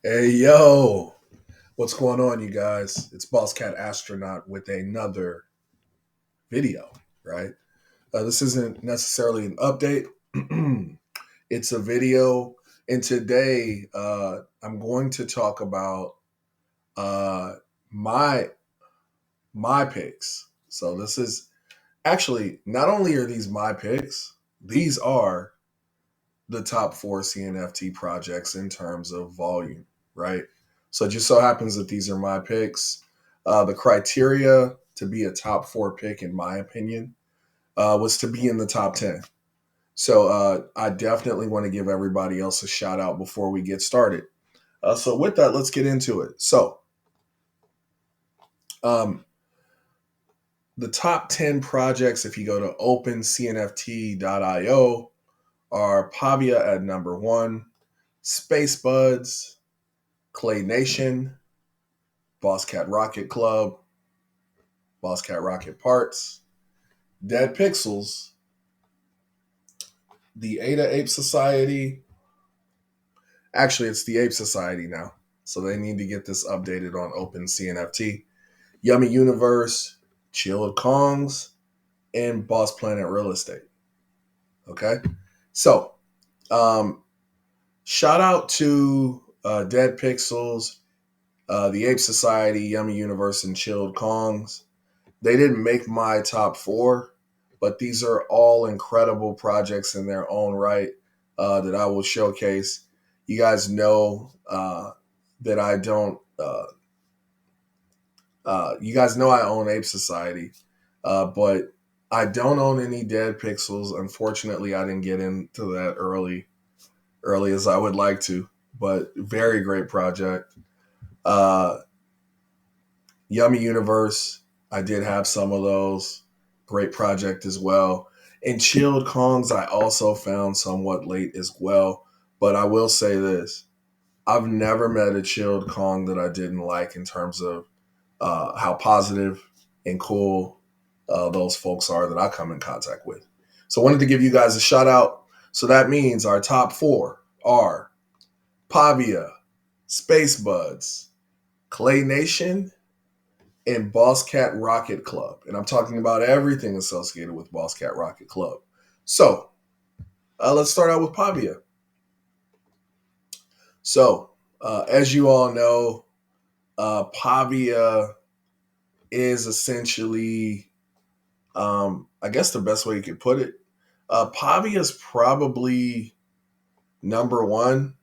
Hey yo, what's going on, you guys? It's Boss Cat Astronaut with another video, right? This isn't necessarily an update. It's a video, and today I'm going to talk about uh, my my picks. So this is actually not only are these my picks, these are the top four CNFT projects in terms of volume, right? So it just so happens that these are my picks. The criteria to be a top four pick, in my opinion, was to be in the top 10. So I definitely want to give everybody else a shout out before we get started. So with that, let's get into it. So um, the top 10 projects, if you go to opencnft.io, are Pavia at number one, SpaceBudz, Clay Nation, Boss Cat Rocket Club, Boss Cat Rocket Parts, Dead Pixels, the Ada Ape Society. Actually, it's the Ape Society now. So they need to get this updated on OpenCNFT. Yummy Universe, Chilled Kongs, and Boss Planet Real Estate. Okay? So, um, shout out to Dead Pixels, the Ape Society, Yummy Universe, and Chilled Kongs. They didn't make my top four, but these are all incredible projects in their own right that I will showcase. You guys know that I don't. You guys know I own Ape Society, but I don't own any Dead Pixels. Unfortunately, I didn't get into that early as I would like to. But very great project. Uh, Yummy Universe, I did have some of those. Great project as well. And Chilled Kongs, I also found somewhat late as well. But I will say this, I've never met a Chilled Kong that I didn't like in terms of how positive and cool those folks are that I come in contact with. So I wanted to give you guys a shout out. So that means our top four are Pavia, SpaceBudz, Clay Nation, and Boss Cat Rocket Club. And I'm talking about everything associated with Boss Cat Rocket Club. So let's start out with Pavia. So, as you all know, Pavia is essentially, I guess the best way you could put it, Pavia is probably number one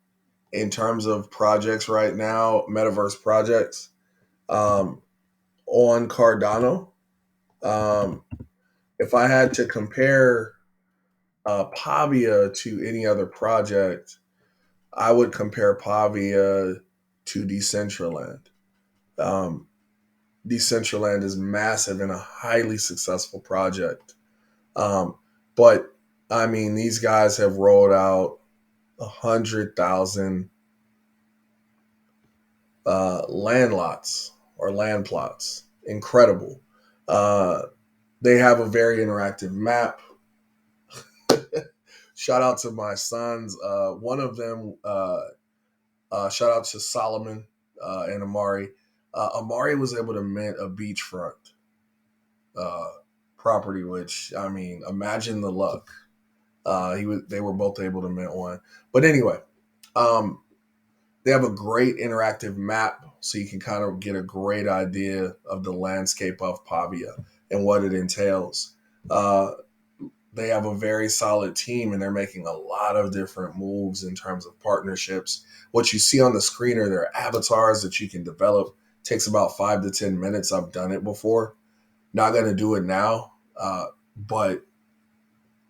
in terms of projects right now, metaverse projects um, on Cardano. Um, if I had to compare Pavia to any other project, I would compare Pavia to Decentraland. Um, Decentraland is massive and a highly successful project. Um, but I mean, these guys have rolled out 100,000 land lots or land plots. Incredible. Uh, they have a very interactive map. Shout out to my sons. One of them, shout out to Solomon and Amari. Amari was able to mint a beachfront uh, property, which I mean, imagine the luck. They were both able to mint one. But anyway, um, they have a great interactive map, so you can kind of get a great idea of the landscape of Pavia and what it entails. Uh, they have a very solid team, and they're making a lot of different moves in terms of partnerships. What you see on the screen are their avatars that you can develop. It takes about 5 to 10 minutes. I've done it before. Not going to do it now, but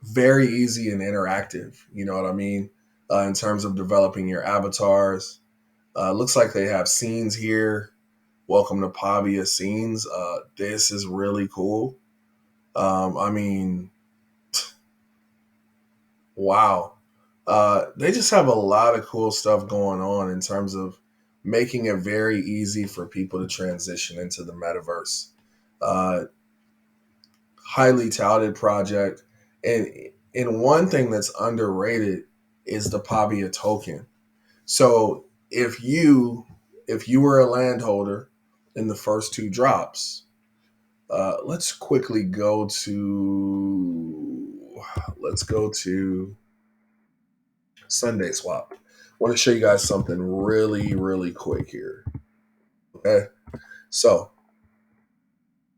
very easy and interactive. You know what I mean? In terms of developing your avatars. Looks like they have scenes here. Welcome to Pavia scenes. This is really cool. I mean, wow. They just have a lot of cool stuff going on in terms of making it very easy for people to transition into the metaverse. Uh, Highly touted project. And one thing that's underrated is the Pavia token. So if you were a landholder in the first two drops, let's quickly go to Sunday Swap. I want to show you guys something really, really quick here. Okay. So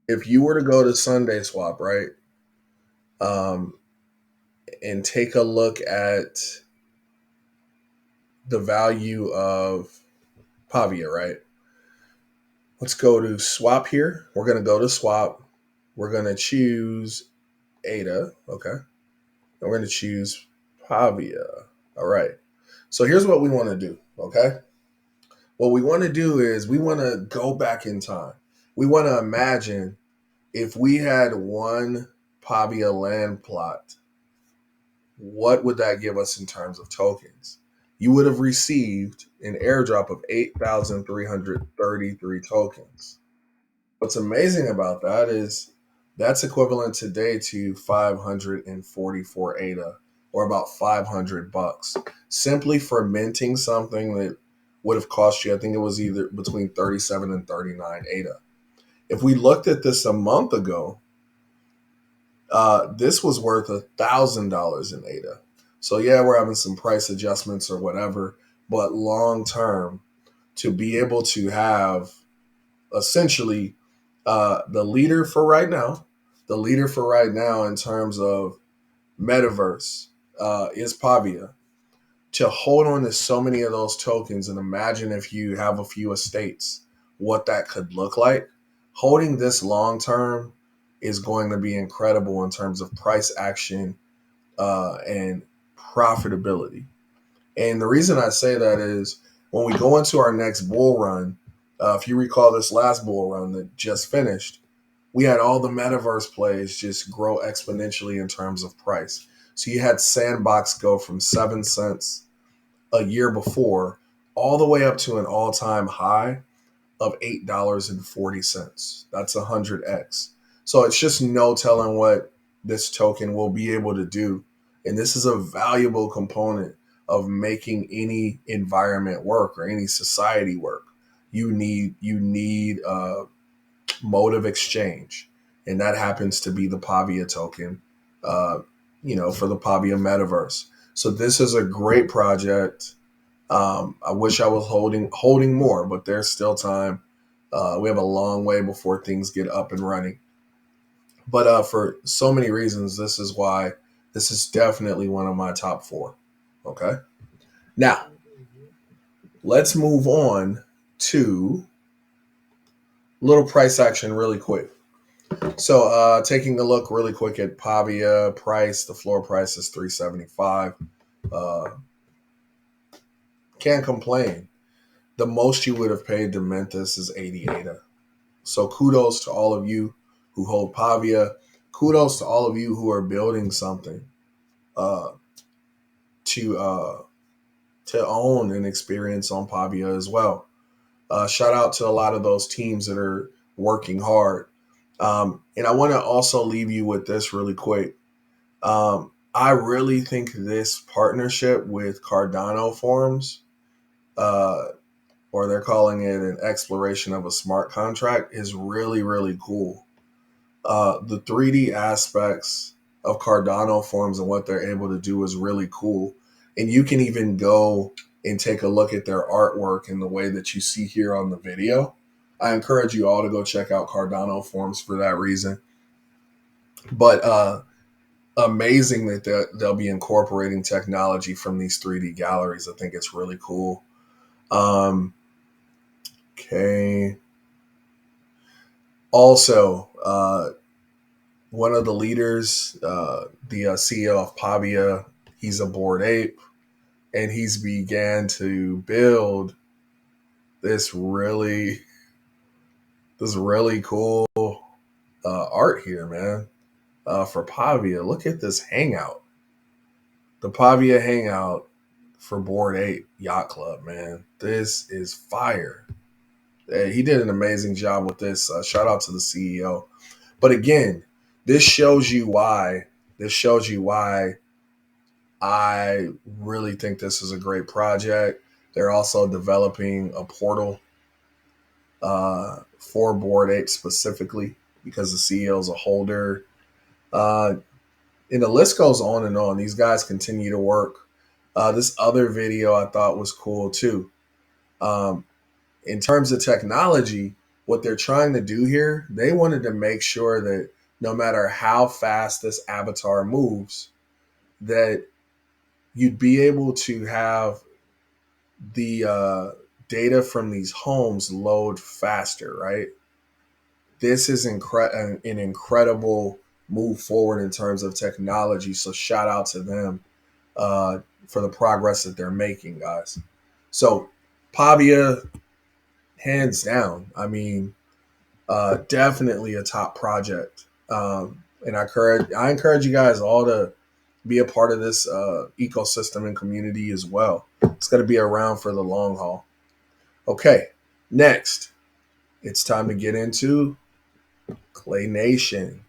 if you were to go to Sunday Swap, right, um, and take a look at the value of Pavia, right? Let's go to swap here. We're going to go to swap. We're going to choose ADA. Okay. And we're going to choose Pavia. All right. So here's what we want to do. Okay. What we want to do is we want to go back in time. We want to imagine if we had one Pavia land plot, what would that give us in terms of tokens? You would have received an airdrop of 8,333 tokens. What's amazing about that is that's equivalent today to 544 ADA, or about $500, simply for minting something that would have cost you, I think it was either between 37 and 39 ADA. If we looked at this a month ago, this was worth $1,000 in ADA. So yeah, we're having some price adjustments or whatever, but long term, to be able to have essentially the leader for right now in terms of metaverse is Pavia. To hold on to so many of those tokens, and imagine if you have a few estates, what that could look like. Holding this long term is going to be incredible in terms of price action and profitability. And the reason I say that is when we go into our next bull run, if you recall this last bull run that just finished, we had all the metaverse plays just grow exponentially in terms of price. So you had Sandbox go from 7 cents a year before all the way up to an all-time high of $8.40. That's 100x. So it's just no telling what this token will be able to do. And this is a valuable component of making any environment work or any society work. You need mode of exchange, and that happens to be the Pavia token. Uh, for the Pavia metaverse. So this is a great project. I wish I was holding more, but there's still time. We have a long way before things get up and running. But for so many reasons, this is why this is definitely one of my top four. Okay. Now, let's move on to little price action really quick. So, taking a look really quick at Pavia price, the floor price is 375. Uh, can't complain. The most you would have paid to mint this is 80 ADA. So kudos to all of you who hold Pavia. Kudos to all of you who are building something uh, to to own an experience on Pavia as well. Shout out to a lot of those teams that are working hard. And I want to also leave you with this really quick. I really think this partnership with Cardano forms, uh, or they're calling it an exploration of a smart contract, is really, really cool. The 3D aspects of Cardano forms and what they're able to do is really cool. And you can even go and take a look at their artwork in the way that you see here on the video. I encourage you all to go check out Cardano forms for that reason. But amazing that they'll be incorporating technology from these 3D galleries. I think it's really cool. Okay. Also, one of the leaders, the CEO of Pavia, he's a Bored Ape, and he's began to build this really, this really cool art here, man, for Pavia. Look at this hangout, the Pavia hangout for Bored Ape Yacht Club, man. This is fire. He did an amazing job with this. Shout out to the CEO. But again, this shows you why. This shows you why I really think this is a great project. They're also developing a portal for Bored Ape specifically because the CEO is a holder. Uh, and the list goes on and on. These guys continue to work. This other video I thought was cool too. Um, in terms of technology, what they're trying to do here, they wanted to make sure that no matter how fast this avatar moves, that you'd be able to have the data from these homes load faster, right? This is an incredible move forward in terms of technology. So shout out to them for the progress that they're making, guys. So Pavia, hands down. I mean, definitely a top project. And I encourage you guys all to be a part of this ecosystem and community as well. It's going to be around for the long haul. Okay, next, it's time to get into Clay Nation.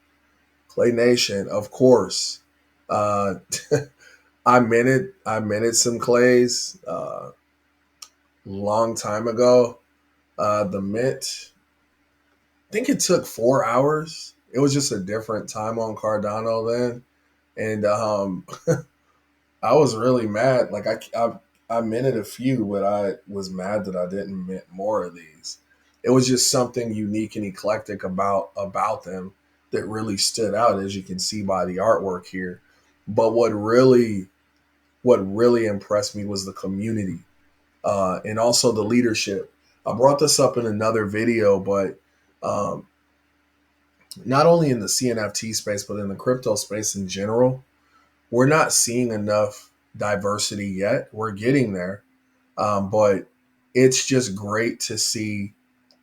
Clay Nation, of course. Uh, I minted some clays long time ago. The mint, I think it took 4 hours. It was just a different time on Cardano then, and I was really mad. Like I minted a few, but I was mad that I didn't mint more of these. It was just something unique and eclectic about them that really stood out, as you can see by the artwork here. But what really impressed me was the community and also the leadership. I brought this up in another video, but um, not only in the CNFT space, but in the crypto space in general, we're not seeing enough diversity yet. We're getting there, but it's just great to see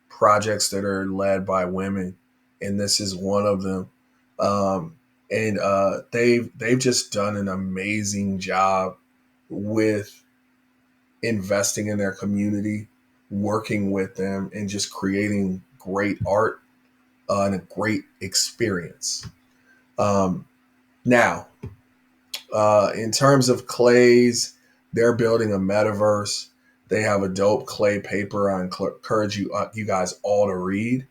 projects that are led by women, and this is one of them. And they've just done an amazing job with investing in their community, working with them, and just creating great art and a great experience. Um, now, in terms of clays, they're building a metaverse. They have a dope clay paper. I encourage you guys all to read.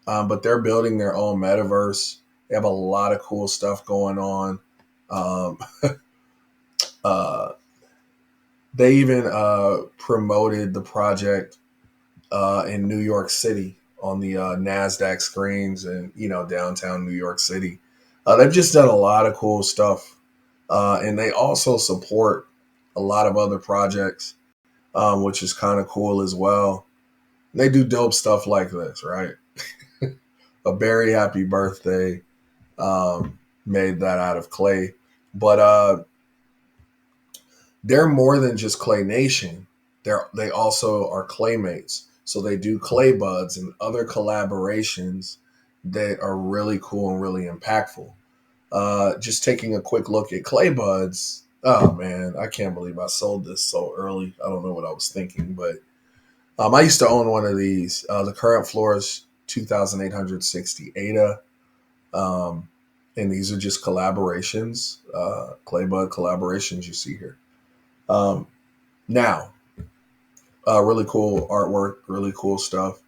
But they're building their own metaverse. They have a lot of cool stuff going on. Um, uh, they even promoted the project in New York City on the NASDAQ screens and, downtown New York City. They've just done a lot of cool stuff. And they also support a lot of other projects, which is kind of cool as well. They do dope stuff like this, right? A very happy birthday made that out of clay. But they're more than just Clay Nation. They also are Claymates. So they do ClayBudz and other collaborations that are really cool and really impactful. Just taking a quick look at ClayBudz. Oh man, I can't believe I sold this so early. I don't know what I was thinking, but I used to own one of these. The current floor is 2,860 ADA. Um, and these are just collaborations, ClayBud collaborations you see here. Um, now, really cool artwork, really cool stuff.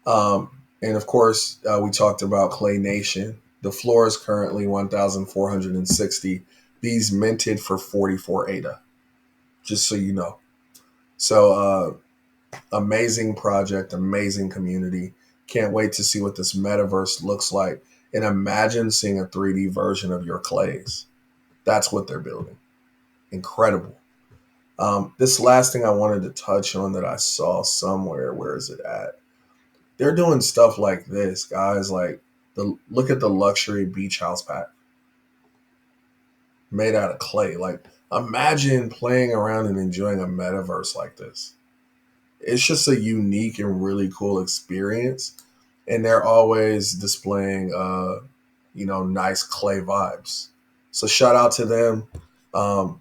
And of course, we talked about Clay Nation. The floor is currently 1,460. These minted for 44 ADA, just so you know. So, amazing project, amazing community. Can't wait to see what this metaverse looks like. And imagine seeing a 3D version of your clays. That's what they're building. Incredible. This last thing I wanted to touch on that I saw somewhere, where is it at? They're doing stuff like this, guys. Like look at the luxury beach house pack made out of clay. Like imagine playing around and enjoying a metaverse like this. It's just a unique and really cool experience, and they're always displaying nice clay vibes. So shout out to them. Um,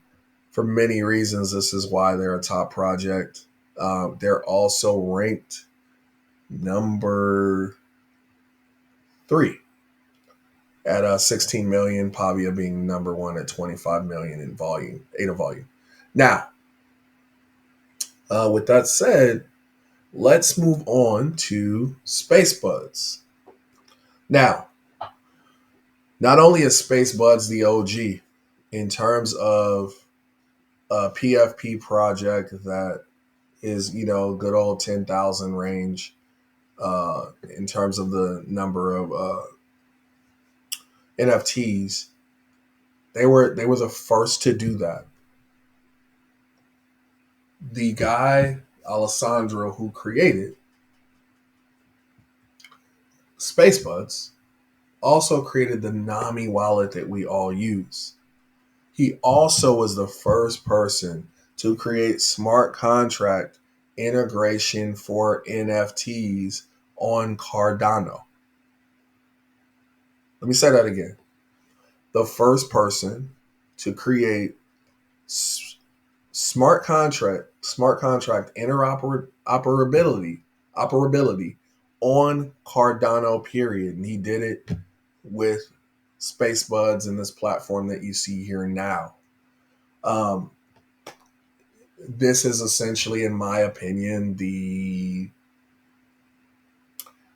for many reasons, this is why they're a top project. They're also ranked number 3 at 16 million. Pavia being number 1 at 25 million in volume, ADA volume. Now, With that said, let's move on to SpaceBudz. Now, not only is SpaceBudz the OG in terms of a PFP project that is, good old 10,000 range in terms of the number of NFTs. They were the first to do that. The guy Alessandro who created SpaceBudz also created the Nami wallet that we all use. He also was the first person to create smart contract integration for NFTs on Cardano. Let me say that again. The first person to create smart contract operability on Cardano, period. And he did it with SpaceBudz and this platform that you see here now. Um, this is essentially, in my opinion, the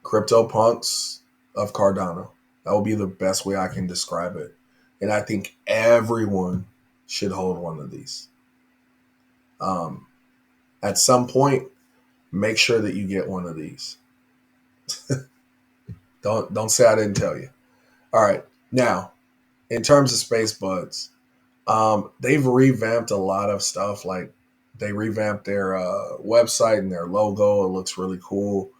CryptoPunks of Cardano. That would be the best way I can describe it. And I think everyone should hold one of these. At some point, make sure that you get one of these. Don't say I didn't tell you. All right. Now, in terms of SpaceBudz, they've revamped a lot of stuff. Like they revamped their website and their logo. It looks really cool.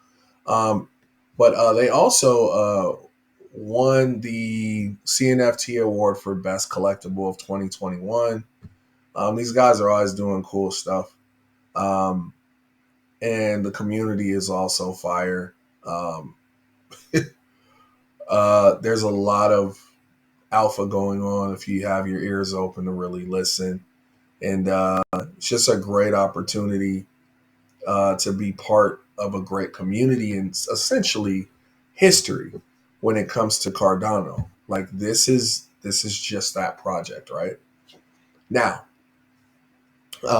But they also won the CNFT award for Best Collectible of 2021. These guys are always doing cool stuff. And the community is also fire. There's a lot of alpha going on if you have your ears open to really listen. And it's just a great opportunity to be part of a great community and essentially history when it comes to Cardano. Like this is just that project, right? Now,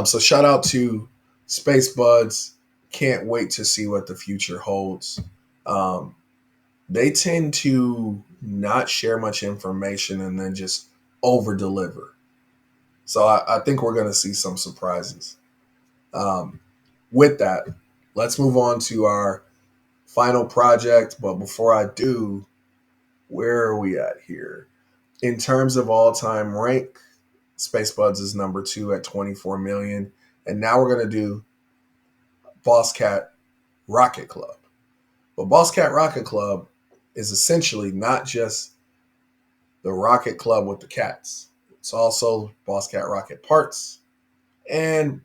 so shout out to SpaceBudz. Can't wait to see what the future holds. Um, they tend to not share much information and then just over deliver. So I think we're going to see some surprises. Um, with that, let's move on to our final project. But before I do, where are we at here? In terms of all time rank, SpaceBudz is number 2 at 24 million. And now we're going to do Boss Cat Rocket Club. But Boss Cat Rocket Club is essentially not just the Rocket Club with the cats. It's also Boss Cat Rocket Parts and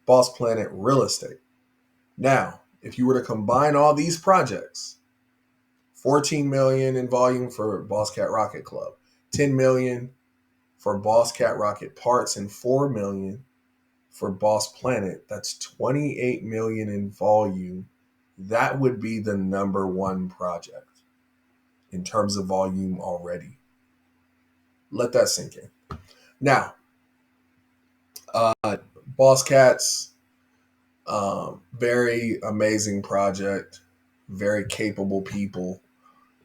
Boss Planet Real Estate. Now, if you were to combine all these projects, 14 million in volume for Boss Cat Rocket Club, 10 million for Boss Cat Rocket Parts, and 4 million for Boss Planet, that's 28 million in volume. That would be the number one project in terms of volume already. Let that sink in. Now, Boss Cats, very amazing project, very capable people.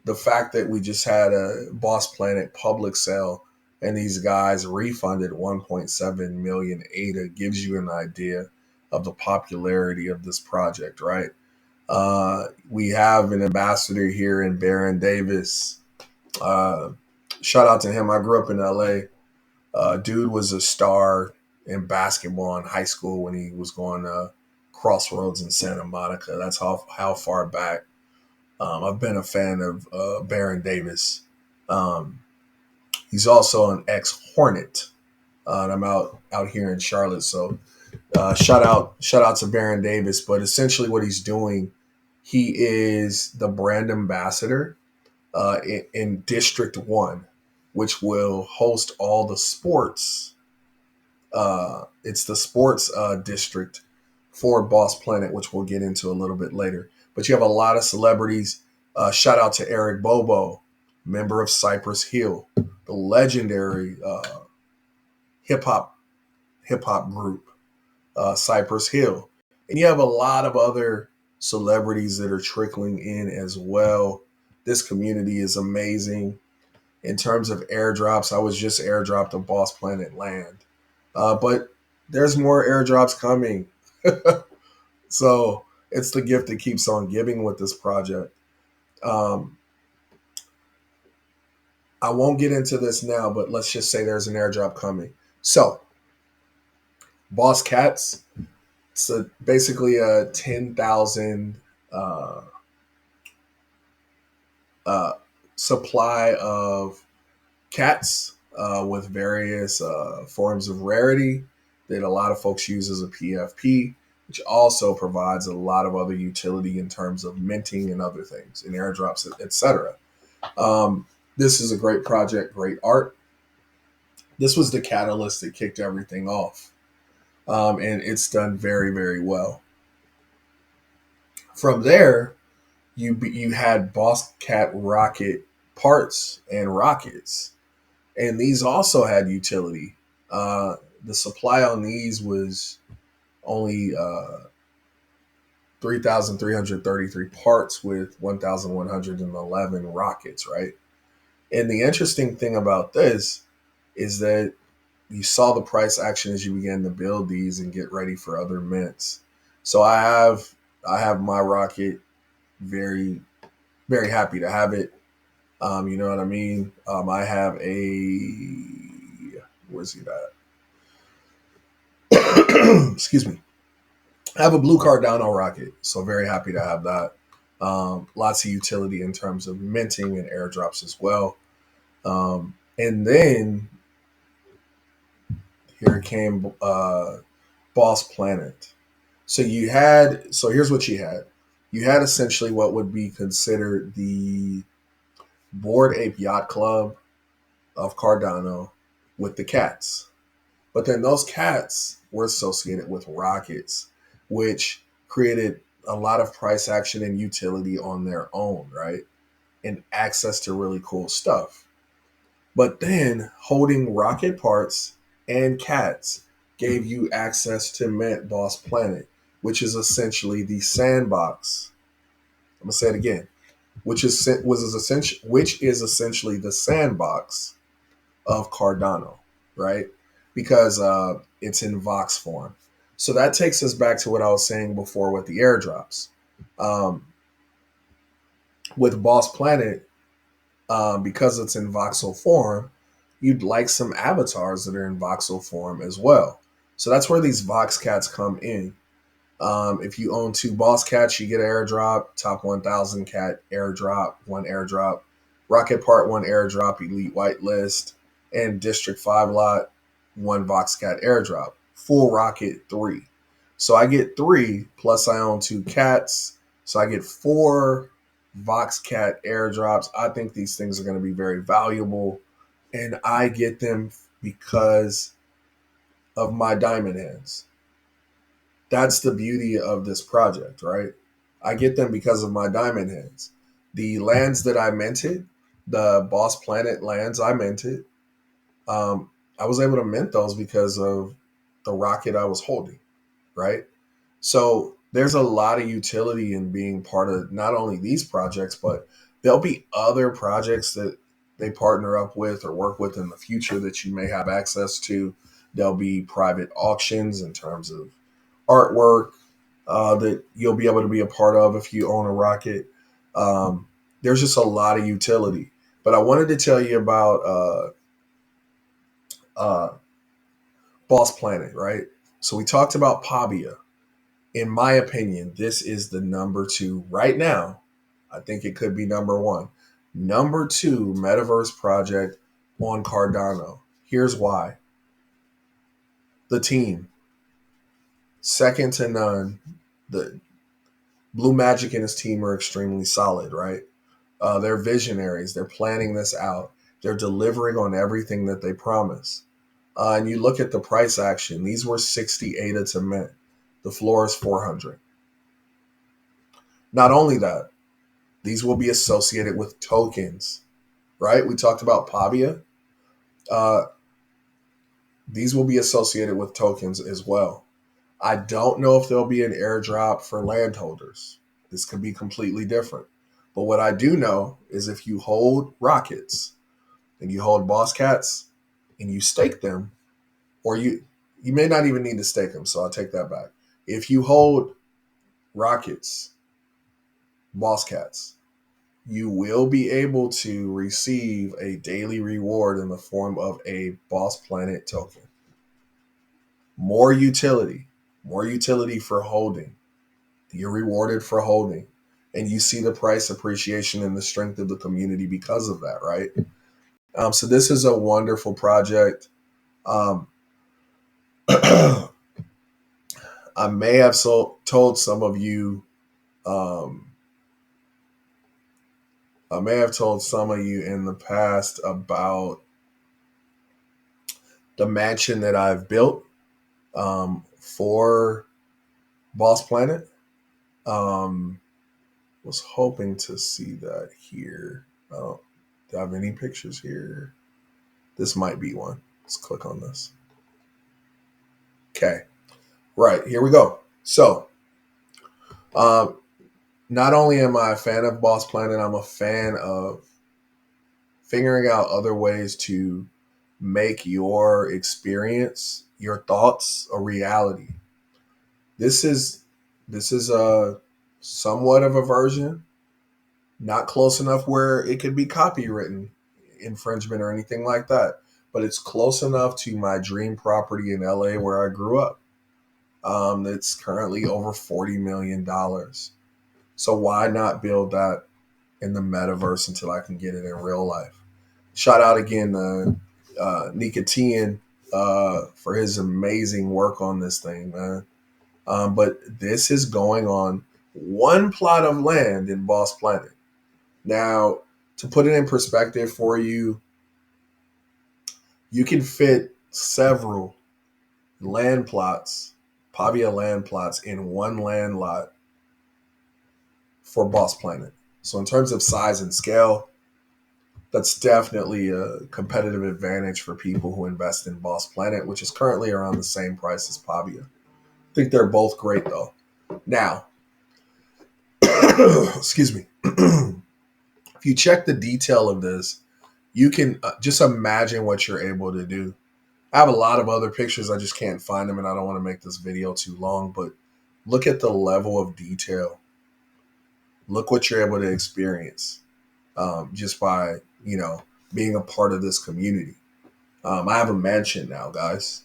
The fact that we just had a Boss Planet public sale and these guys refunded 1.7 million ADA gives you an idea of the popularity of this project, right? We have an ambassador here in Baron Davis. Shout out to him. I grew up in LA. Dude was a star in basketball in high school when he was going to Crossroads in Santa Monica. That's how far back. I've been a fan of Baron Davis. He's also an ex-Hornet. And I'm out here in Charlotte. So shout out to Baron Davis. But essentially what he's doing, he is the brand ambassador in District 1, which will host all the sports. It's the sports district for Boss Planet, which we'll get into a little bit later. But you have a lot of celebrities. Shout out to Eric Bobo, member of Cypress Hill, the legendary hip hop group. Cypress Hill. And you have a lot of other celebrities that are trickling in as well. This community is amazing. In terms of airdrops, I was just airdropped a Boss Planet land. But there's more airdrops coming. So it's the gift that keeps on giving with this project. Um, I won't get into this now, but let's just say there's an airdrop coming. So, Boss Cats, it's basically a 10,000 uh, uh, supply of cats with various forms of rarity that a lot of folks use as a PFP, which also provides a lot of other utility in terms of minting and other things, and airdrops, etc. This is a great project, great art. This was the catalyst that kicked everything off, and it's done very, very well. From there, you had Boss Cat rocket parts and rockets, and these also had utility. The supply on these was only 3,333 parts with 1,111 rockets, right? And the interesting thing about this is that you saw the price action as you began to build these and get ready for other mints. So I have my rocket, very very happy to have it. You know what I mean? I have a where's he at? Excuse me. I have a blue Cardano rocket, so very happy to have that. Lots of utility in terms of minting and airdrops as well. And then here came Boss Planet. So here's what you had. You had essentially what would be considered the Bored Ape Yacht Club of Cardano with the cats. But then those cats were associated with rockets, which created a lot of price action and utility on their own, right? And access to really cool stuff. But then holding rocket parts and cats gave you access to Mint Boss Planet, which is essentially the sandbox. I'm gonna say it again, which is essentially the sandbox of Cardano, right? Because it's in Vox form. So that takes us back to what I was saying before with the airdrops. Um, with Boss Planet, because it's in voxel form, you'd like some avatars that are in voxel form as well. So that's where these Vox cats come in. If you own two Boss Cats, you get an airdrop. Top 1,000 cat airdrop, one airdrop. Rocket Part 1 airdrop, Elite Whitelist. And District 5 lot, one Vox Cat airdrop. Full Rocket 3. So I get 3, plus I own 2 cats. So I get 4 Vox Cat airdrops. I think these things are going to be very valuable. And I get them because of my diamond hands. That's the beauty of this project, right? I get them because of my diamond hands. The lands that I minted, the Boss Planet lands I minted, I was able to mint those because of the rocket I was holding, right? So there's a lot of utility in being part of not only these projects, but there'll be other projects that they partner up with or work with in the future that you may have access to. There'll be private auctions in terms of artwork that you'll be able to be a part of if you own a rocket. There's just a lot of utility. But I wanted to tell you about uh, Boss Planet, right? So we talked about Pavia. In my opinion, this is the number 2 right now. I think it could be number 1. Number 2 metaverse project on Cardano. Here's why. The team, second to none. The Blue Magic and his team are extremely solid, right? They're visionaries. They're planning this out. They're delivering on everything that they promise. And you look at the price action. These were 60 ADA to mint. The floor is 400. Not only that, these will be associated with tokens, right? We talked about Pavia. Uh, these will be associated with tokens as well. I don't know if there'll be an airdrop for landholders. This could be completely different. But what I do know is if you hold rockets and you hold boss cats and you stake them, or you may not even need to stake them, so I'll take that back. If you hold rockets, boss cats, you will be able to receive a daily reward in the form of a boss planet token. More utility, more utility for holding. You're rewarded for holding. And you see the price appreciation and the strength of the community because of that, right? So this is a wonderful project. Um, I may have told some of you, um, I may have told some of you in the past about the mansion that I've built for Boss Planet. Was hoping to see that here. Do I have any pictures here? This might be one. Let's click on this. Okay. Right. Here we go. So, not only am I a fan of Boss Planet, I'm a fan of figuring out other ways to make your experience, your thoughts, a reality. This is a somewhat of a version, not close enough where it could be copywritten infringement or anything like that, but it's close enough to my dream property in LA where I grew up. It's currently over $40 million. So why not build that in the metaverse until I can get it in real life? Shout out again to Nicotine for his amazing work on this thing, man. But this is going on one plot of land in Boss Planet. Now, to put it in perspective for you, you can fit several land plots, Pavia land plots, in one land lot for Boss Planet. So in terms of size and scale, that's definitely a competitive advantage for people who invest in Boss Planet, which is currently around the same price as Pavia. I think they're both great though. Now, excuse me. If you check the detail of this, you can just imagine what you're able to do. I have a lot of other pictures. I just can't find them, and I don't want to make this video too long, but look at the level of detail. Look what you're able to experience just by, being a part of this community. I have a mansion now, guys.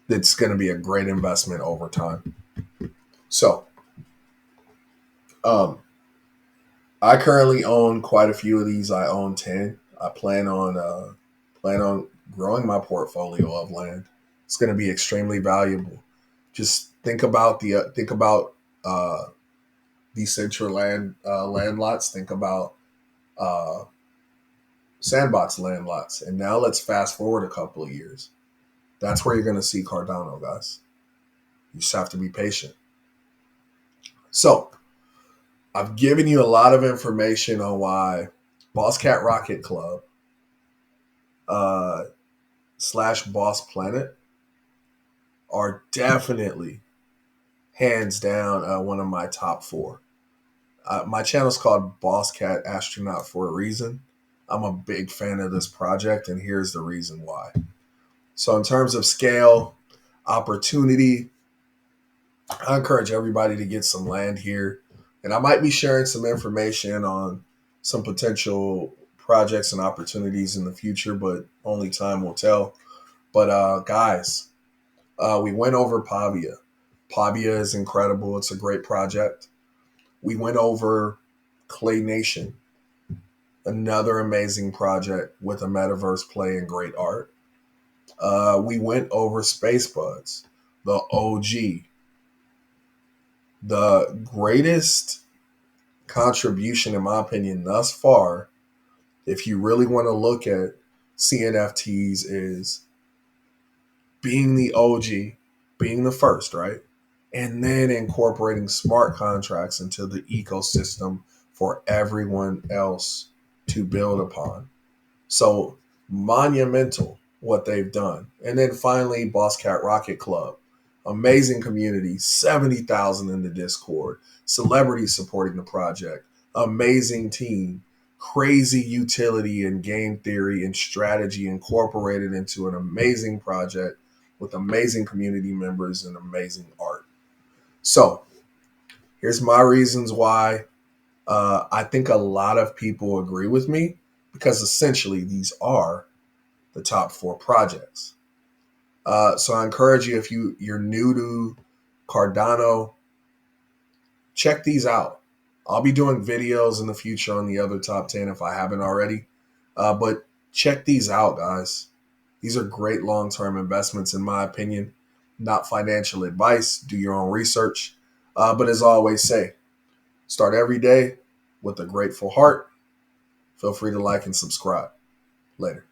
It's going to be a great investment over time. So, I currently own quite a few of these. I own 10. I plan on growing my portfolio of land. It's going to be extremely valuable. Just think about Decentraland land lots. Think about uh, Sandbox land lots. And now let's fast forward a couple of years. That's where you're going to see Cardano, guys. You just have to be patient. So I've given you a lot of information on why Boss Cat Rocket Club / Boss Planet are definitely hands down one of my top 4. My channel is called Boss Cat Astronaut for a reason. I'm a big fan of this project, and here's the reason why. So in terms of scale, opportunity, I encourage everybody to get some land here. And I might be sharing some information on some potential projects and opportunities in the future, but only time will tell. But guys, we went over Pavia. Pavia is incredible. It's a great project. We went over Clay Nation, another amazing project with a metaverse play and great art. We went over SpaceBudz, the OG, the greatest contribution, in my opinion, thus far, if you really want to look at CNFTs, is being the OG, being the first, right? And then incorporating smart contracts into the ecosystem for everyone else to build upon. So monumental what they've done. And then finally, Boss Cat Rocket Club. Amazing community, 70,000 in the Discord, celebrities supporting the project, amazing team, crazy utility and game theory and strategy incorporated into an amazing project with amazing community members and amazing art. So, here's my reasons why I think a lot of people agree with me, because essentially these are the top four projects. So I encourage you, if you're new to Cardano, check these out. I'll be doing videos in the future on the other top 10 if I haven't already. But check these out, guys. These are great long-term investments, in my opinion. Not financial advice. Do your own research. But as I always say, start every day with a grateful heart. Feel free to like and subscribe. Later.